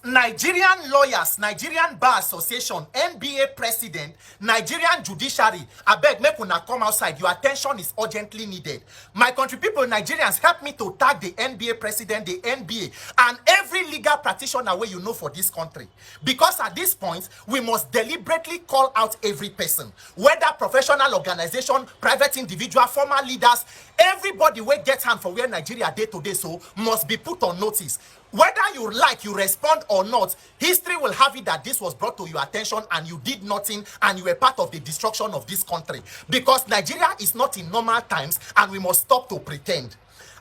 Nigerian lawyers, Nigerian Bar Association, NBA president, Nigerian judiciary, I beg, make una come outside. Your attention is urgently needed. My country people, Nigerians, help me to tag the NBA president, the NBA, and every legal practitioner where you know for this country. Because at this point, we must deliberately call out every person, whether professional organization, private individual, former leaders, everybody wey get hand for where Nigeria day to day so must be put on notice. Whether you like, you respond or not, history will have it that this was brought to your attention and you did nothing and you were part of the destruction of this country. Because Nigeria is not in normal times and we must stop to pretend.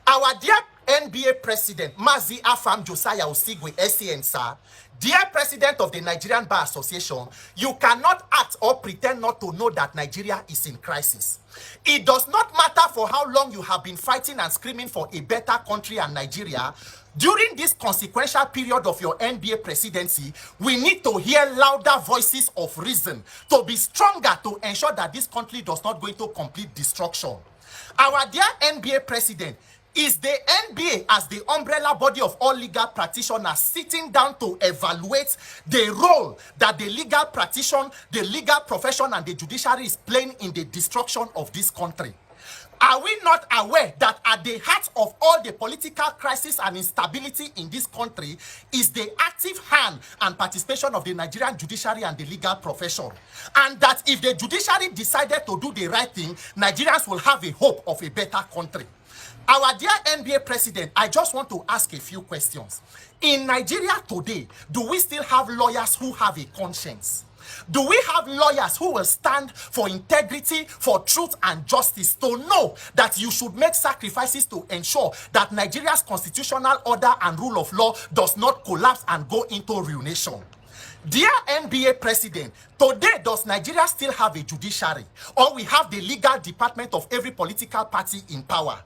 Our dear NBA President, Mazi Afam Josiah Osigwe, SCN, sir, dear President of the Nigerian Bar Association, you cannot act or pretend not to know that Nigeria is in crisis. It does not matter for how long you have been fighting and screaming for a better country and Nigeria. During this consequential period of your NBA presidency, we need to hear louder voices of reason to be stronger to ensure that this country does not go into complete destruction. Our dear NBA president, is the NBA as the umbrella body of all legal practitioners sitting down to evaluate the role that the legal practitioner, the legal profession and the judiciary is playing in the destruction of this country? Are we not aware that at the heart of all the political crisis and instability in this country is the active hand and participation of the Nigerian judiciary and the legal profession? And that if the judiciary decided to do the right thing, Nigerians will have a hope of a better country. Our dear NBA president, I just want to ask a few questions. In Nigeria today, do we still have lawyers who have a conscience? Do we have lawyers who will stand for integrity, for truth and justice, to know that you should make sacrifices to ensure that Nigeria's constitutional order and rule of law does not collapse and go into ruination? Dear NBA president, today does Nigeria still have a judiciary, or we have the legal department of every political party in power?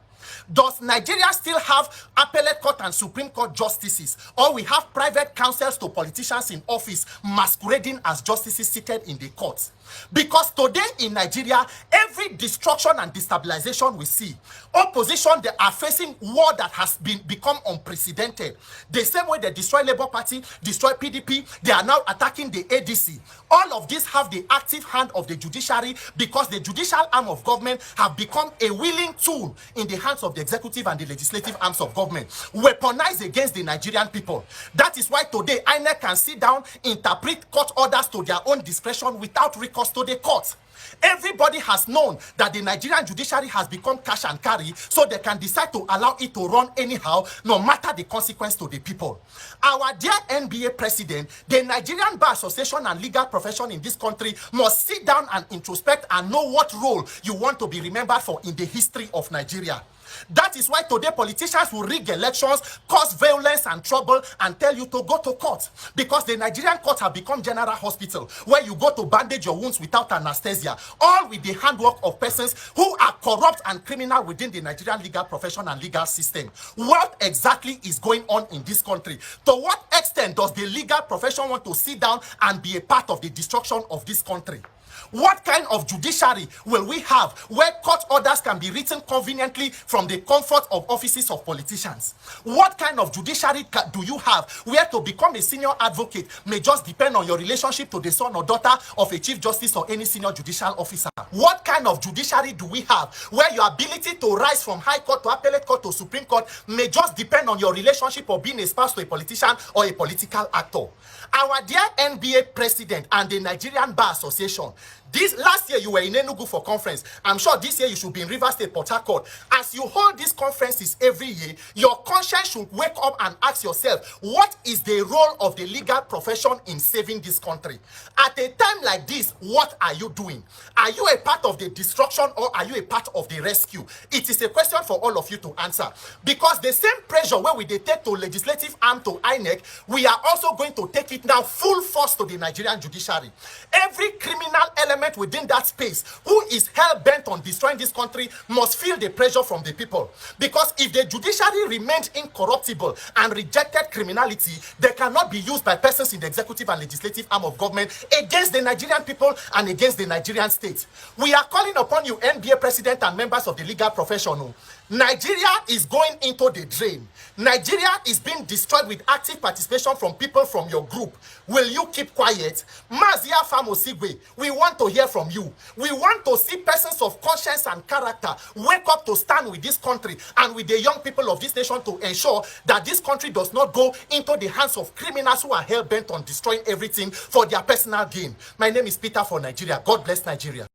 Does Nigeria still have appellate court and Supreme Court justices, or we have private counsels to politicians in office masquerading as justices seated in the courts? Because today in Nigeria, every destruction and destabilization we see, opposition, they are facing war that has become unprecedented. The same way they destroy Labour Party, destroy PDP, they are now attacking the ADC. All of these have the active hand of the judiciary because the judicial arm of government have become a willing tool in the hands of the executive and the legislative arms of government, weaponized against the Nigerian people. That is why today INEC can sit down, interpret court orders to their own discretion without recourse to the court. Everybody has known that the Nigerian judiciary has become cash and carry, so they can decide to allow it to run anyhow, no matter the consequence to the people. Our dear NBA president, the Nigerian Bar Association and legal profession in this country must sit down and introspect and know what role you want to be remembered for in the history of Nigeria. That is why today politicians will rig elections, cause violence and trouble, and tell you to go to court. Because the Nigerian courts have become general hospital, where you go to bandage your wounds without anesthesia, all with the handwork of persons who are corrupt and criminal within the Nigerian legal profession and legal system. What exactly is going on in this country? To what extent does the legal profession want to sit down and be a part of the destruction of this country? What kind of judiciary will we have where court orders can be written conveniently from the comfort of offices of politicians? What kind of judiciary do you have where to become a senior advocate may just depend on your relationship to the son or daughter of a chief justice or any senior judicial officer? What kind of judiciary do we have where your ability to rise from high court to appellate court to Supreme Court may just depend on your relationship or being a spouse to a politician or a political actor? Our dear NBA president and the Nigerian Bar Association, this last year you were in Enugu for conference. I'm sure this year you should be in Rivers State, Port Harcourt. As you hold these conferences every year, your conscience should wake up and ask yourself, what is the role of the legal profession in saving this country? At a time like this, what are you doing? Are you a part of the destruction or are you a part of the rescue? It is a question for all of you to answer. Because the same pressure where we take to legislative arm to INEC, we are also going to take it now full force to the Nigerian judiciary. Every criminal element within that space who is hell-bent on destroying this country must feel the pressure from the people. Because if the judiciary remained incorruptible and rejected criminality, they cannot be used by persons in the executive and legislative arm of government against the Nigerian people and against the Nigerian state. We are calling upon you, NBA president and members of the legal profession. Nigeria is going into the drain. Nigeria is being destroyed with active participation from people from your group. Will you keep quiet? Mazia Famosigwe, we want to hear from you. We want to see persons of conscience and character wake up to stand with this country and with the young people of this nation to ensure that this country does not go into the hands of criminals who are hell-bent on destroying everything for their personal gain. My name is Peter for Nigeria. God bless Nigeria.